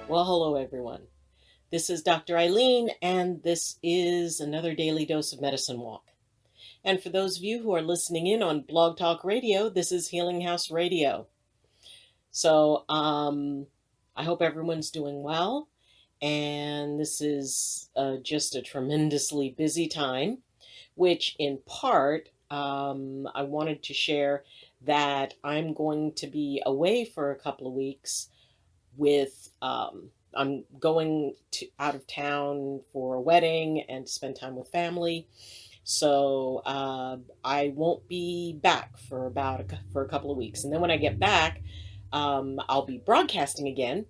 Well, hello everyone. This is Dr. Eileen, and this is another daily dose of medicine walk. And for those of you who are listening in on Blog Talk Radio, this is Healing House Radio. So I hope everyone's doing well. And this is just a tremendously busy time, which in part I wanted to share that I'm going to be away for a couple of weeks with I'm going out of town for a wedding and to spend time with family. So I won't be back for for a couple of weeks, and then when I get back, I'll be broadcasting again.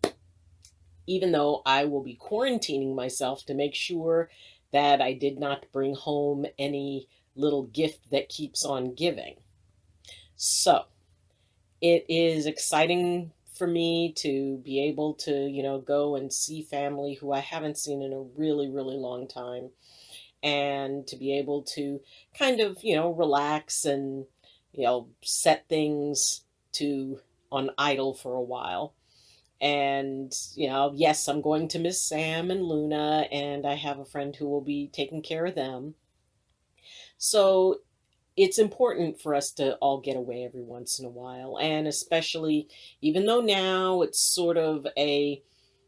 Even though I will be quarantining myself to make sure that I did not bring home any little gift that keeps on giving. So it is exciting for me to be able to, go and see family who I haven't seen in a really, really long time, and to be able to kind of, relax and, set things to on idle for a while. And, yes, I'm going to miss Sam and Luna, and I have a friend who will be taking care of them. So it's important for us to all get away every once in a while. And especially, even though now it's sort of being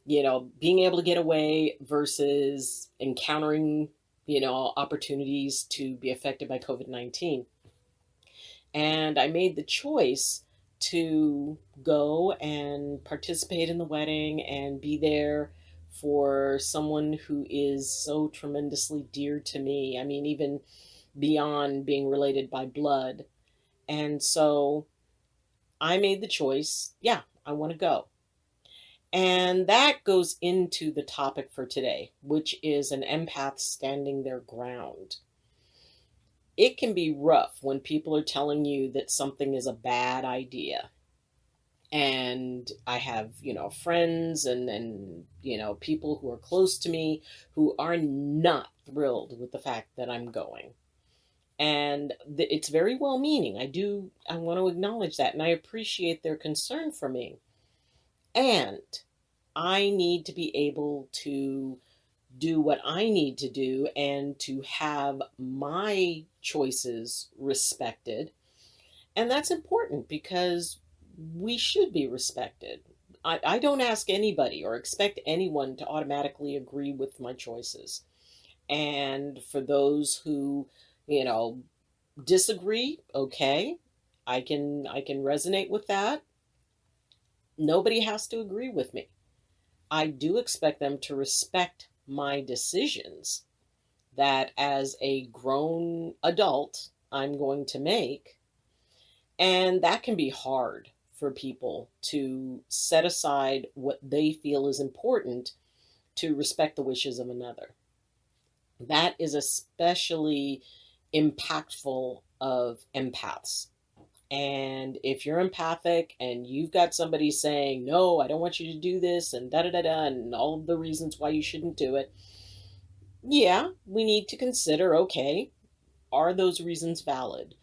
able to get away versus encountering, opportunities to be affected by COVID-19. And I made the choice to go and participate in the wedding and be there for someone who is so tremendously dear to me. I mean, even beyond being related by blood. And so I made the choice, yeah, I want to go. And that goes into the topic for today, which is an empath standing their ground. It can be rough when people are telling you that something is a bad idea. And I have, friends and people who are close to me who are not thrilled with the fact that I'm going. And it's very well meaning. I want to acknowledge that. And I appreciate their concern for me. And I need to be able to do what I need to do and to have my choices respected. And that's important because we should be respected. I don't ask anybody or expect anyone to automatically agree with my choices. And for those who, disagree, okay, I can resonate with that. Nobody has to agree with me. I do expect them to respect my decisions that as a grown adult I'm going to make. And that can be hard for people to set aside what they feel is important to respect the wishes of another. That is especially impactful of empaths. And if you're empathic and you've got somebody saying, no, I don't want you to do this, and da da da da, and all of the reasons why you shouldn't do it, yeah, we need to consider, okay, are those reasons valid?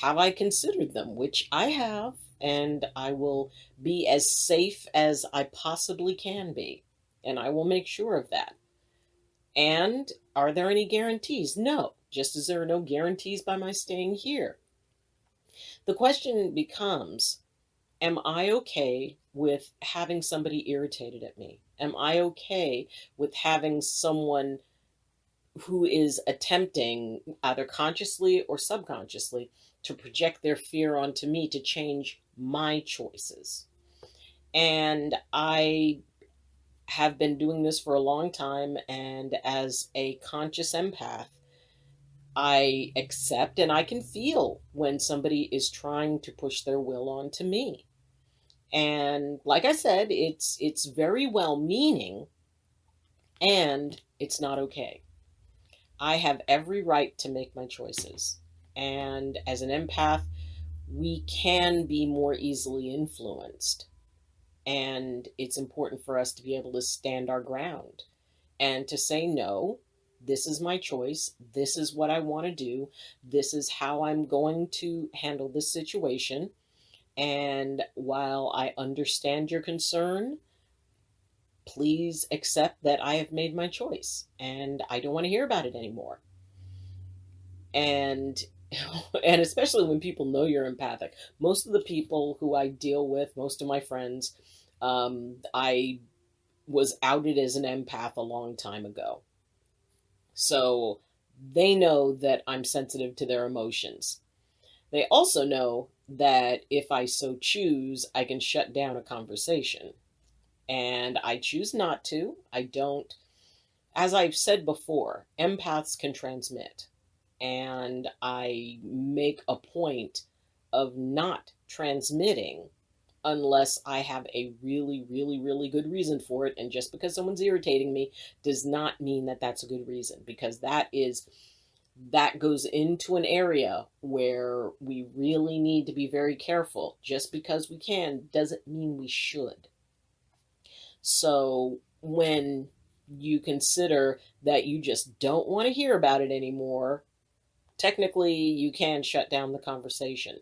Have I considered them? Which I have, and I will be as safe as I possibly can be. And I will make sure of that. And are there any guarantees? No, just as there are no guarantees by my staying here. The question becomes, am I okay with having somebody irritated at me? Am I okay with having someone who is attempting, either consciously or subconsciously, to project their fear onto me to change my choices? And I have been doing this for a long time, and as a conscious empath, I accept and I can feel when somebody is trying to push their will onto me. And like I said, it's very well meaning, and it's not okay. I have every right to make my choices. And as an empath, we can be more easily influenced. And it's important for us to be able to stand our ground and to say, no, this is my choice. This is what I want to do. This is how I'm going to handle this situation. And while I understand your concern, please accept that I have made my choice and I don't want to hear about it anymore. And and especially when people know you're empathic. Most of the people who I deal with, most of my friends, I was outed as an empath a long time ago. So they know that I'm sensitive to their emotions. They also know that if I so choose, I can shut down a conversation. And I choose not to. I don't. As I've said before, empaths can transmit. And I make a point of not transmitting unless I have a really, really, really good reason for it. And just because someone's irritating me does not mean that that's a good reason, because that goes into an area where we really need to be very careful. Just because we can doesn't mean we should. So when you consider that you just don't want to hear about it anymore, technically you can shut down the conversation.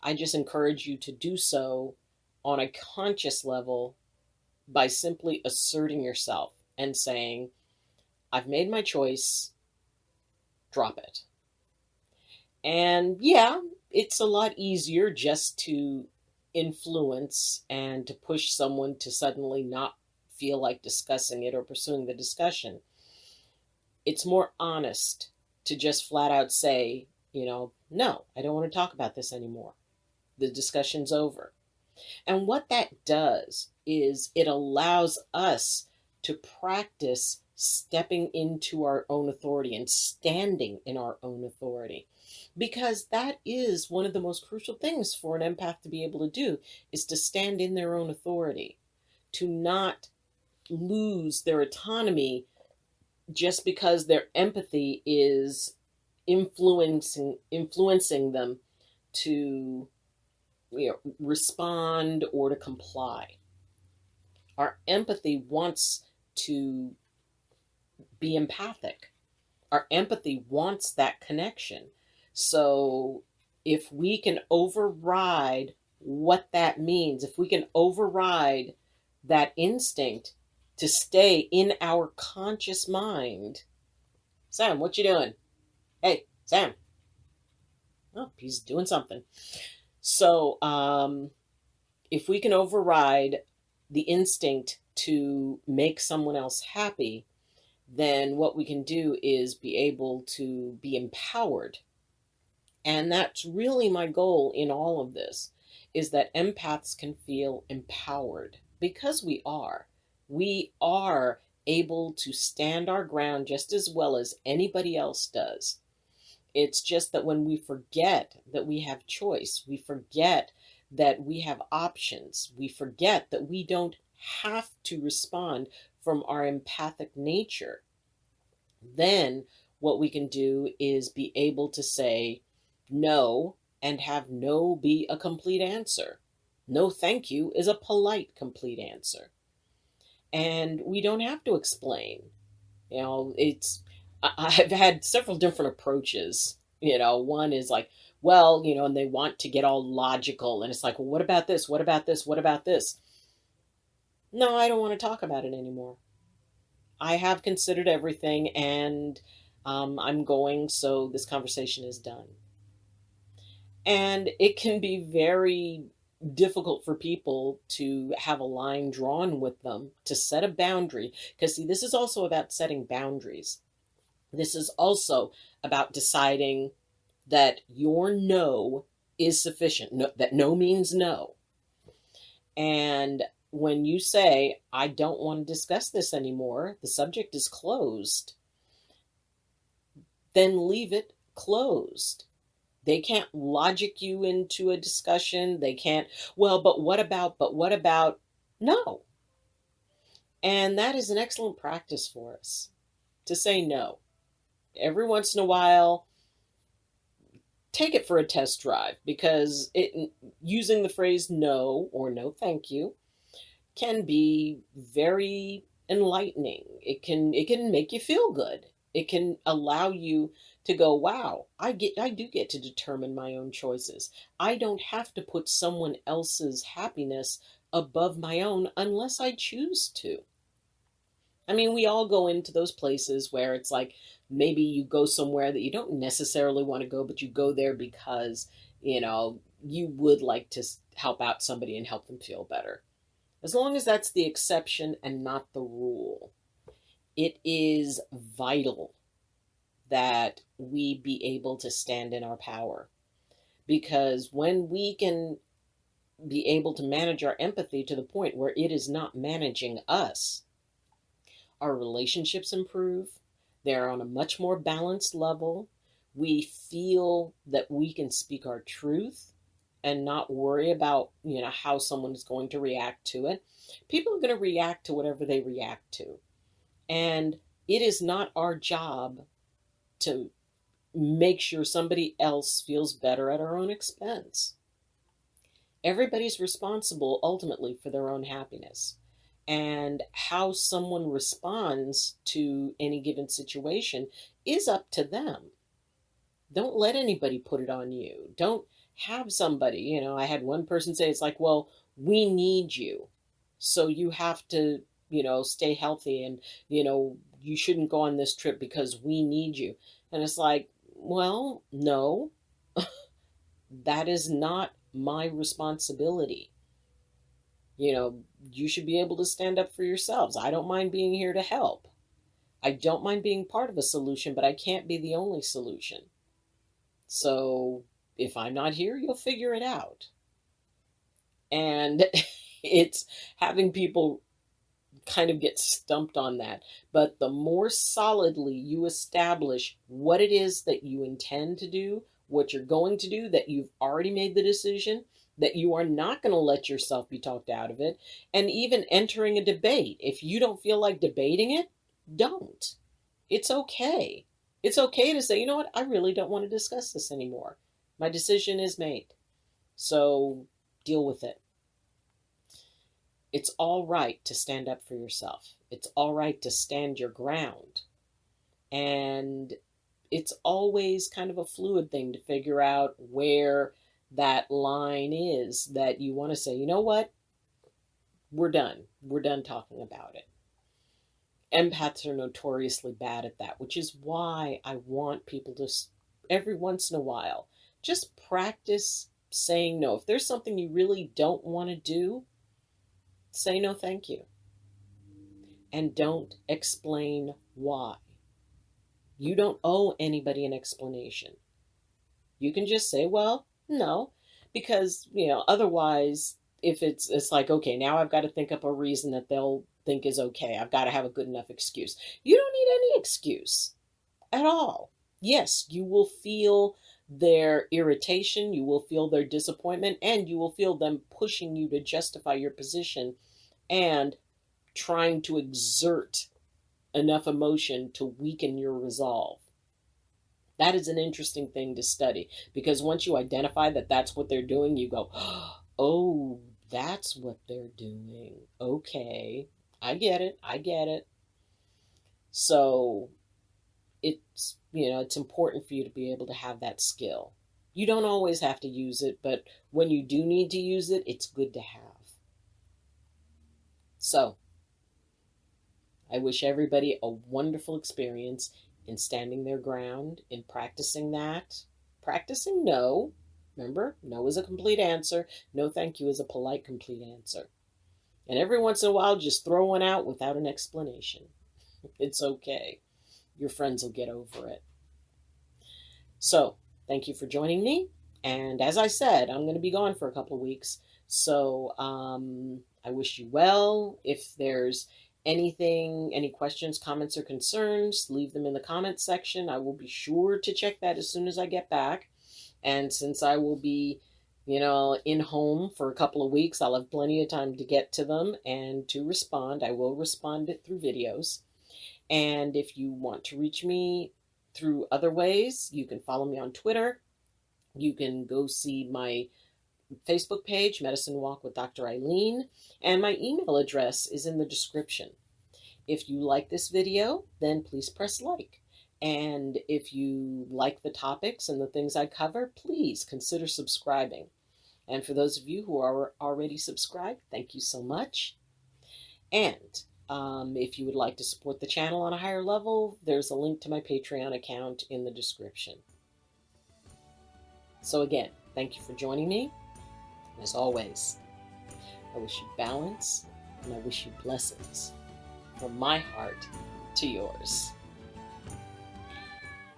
I just encourage you to do so on a conscious level by simply asserting yourself and saying, I've made my choice, drop it. And yeah, it's a lot easier just to influence and to push someone to suddenly not feel like discussing it or pursuing the discussion. It's more honest to just flat out say, no, I don't want to talk about this anymore. The discussion's over. And what that does is it allows us to practice stepping into our own authority and standing in our own authority. Because that is one of the most crucial things for an empath to be able to do, is to stand in their own authority, to not lose their autonomy just because their empathy is influencing them to respond or to comply. Our empathy wants to be empathic. Our empathy wants that connection. So if we can override what that means, if we can override that instinct to stay in our conscious mind. Sam, what you doing? Hey, Sam. Oh, he's doing something. So if we can override the instinct to make someone else happy, then what we can do is be able to be empowered. And that's really my goal in all of this, is that empaths can feel empowered, because we are. We are able to stand our ground just as well as anybody else does. It's just that when we forget that we have choice, we forget that we have options, we forget that we don't have to respond from our empathic nature, then what we can do is be able to say no and have no be a complete answer. No, thank you is a polite, complete answer. And we don't have to explain. I've had several different approaches. One is like, well, and they want to get all logical. And it's like, well, what about this? What about this? What about this? No, I don't want to talk about it anymore. I have considered everything, and I'm going, so this conversation is done. And it can be very difficult for people to have a line drawn with them, to set a boundary. Because, see, this is also about setting boundaries. This is also about deciding that your no is sufficient, that no means no. And when you say, I don't want to discuss this anymore, the subject is closed, then leave it closed. They can't logic you into a discussion. They can't, well, but what about? No. And that is an excellent practice for us, to say no. Every once in a while, take it for a test drive, because using the phrase no or no thank you can be very enlightening. It can make you feel good. It can allow you to go, wow, I do get to determine my own choices. I don't have to put someone else's happiness above my own unless I choose to. I mean, we all go into those places where it's like maybe you go somewhere that you don't necessarily want to go, but you go there because, you would like to help out somebody and help them feel better. As long as that's the exception and not the rule, it is vital that we be able to stand in our power. Because when we can be able to manage our empathy to the point where it is not managing us, our relationships improve. They're on a much more balanced level. We feel that we can speak our truth and not worry about, how someone is going to react to it. People are going to react to whatever they react to. And it is not our job to make sure somebody else feels better at our own expense. Everybody's responsible ultimately for their own happiness. And how someone responds to any given situation is up to them. Don't let anybody put it on you. Don't have somebody, I had one person say, it's like, well, we need you. So you have to, stay healthy, and, you shouldn't go on this trip because we need you. And it's like, well, no, that is not my responsibility. You should be able to stand up for yourselves. I don't mind being here to help. I don't mind being part of a solution, but I can't be the only solution. So if I'm not here, you'll figure it out. And it's having people kind of get stumped on that. But the more solidly you establish what it is that you intend to do, what you're going to do, that you've already made the decision, that you are not going to let yourself be talked out of it, and even entering a debate. If you don't feel like debating it, don't. It's okay. It's okay to say, you know what, I really don't want to discuss this anymore. My decision is made. So deal with it. It's all right to stand up for yourself. It's all right to stand your ground. And it's always kind of a fluid thing to figure out where that line is that you want to say, you know what, we're done. We're done talking about it. Empaths are notoriously bad at that, which is why I want people to, every once in a while, just practice saying no. If there's something you really don't want to do, say no thank you. And don't explain why. You don't owe anybody an explanation. You can just say, well, no, because, otherwise, if it's like, okay, now I've got to think up a reason that they'll think is okay. I've got to have a good enough excuse. You don't need any excuse at all. Yes, you will feel their irritation, you will feel their disappointment, and you will feel them pushing you to justify your position and trying to exert enough emotion to weaken your resolve. That is an interesting thing to study, because once you identify that that's what they're doing, you go, oh, that's what they're doing. Okay, I get it. I get it. So it's important for you to be able to have that skill. You don't always have to use it, but when you do need to use it, it's good to have. So I wish everybody a wonderful experience in standing their ground, in practicing that. Practicing no. Remember, no is a complete answer. No thank you is a polite, complete answer. And every once in a while, just throw one out without an explanation. It's okay. Your friends will get over it. So, thank you for joining me. And as I said, I'm going to be gone for a couple of weeks. So, I wish you well. If there's anything, any questions, comments, or concerns, leave them in the comments section. I will be sure to check that as soon as I get back. And since I will be, in home for a couple of weeks, I'll have plenty of time to get to them and to respond. I will respond it through videos. And if you want to reach me through other ways, you can follow me on Twitter. You can go see my Facebook page, Medicine Walk with Dr. Eileen, and my email address is in the description. If you like this video, then please press like. And if you like the topics and the things I cover, please consider subscribing. And for those of you who are already subscribed, thank you so much. And If you would like to support the channel on a higher level, there's a link to my Patreon account in the description. So again, thank you for joining me. As always, I wish you balance and I wish you blessings from my heart to yours.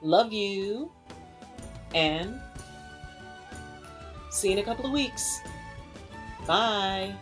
Love you, and see you in a couple of weeks. Bye.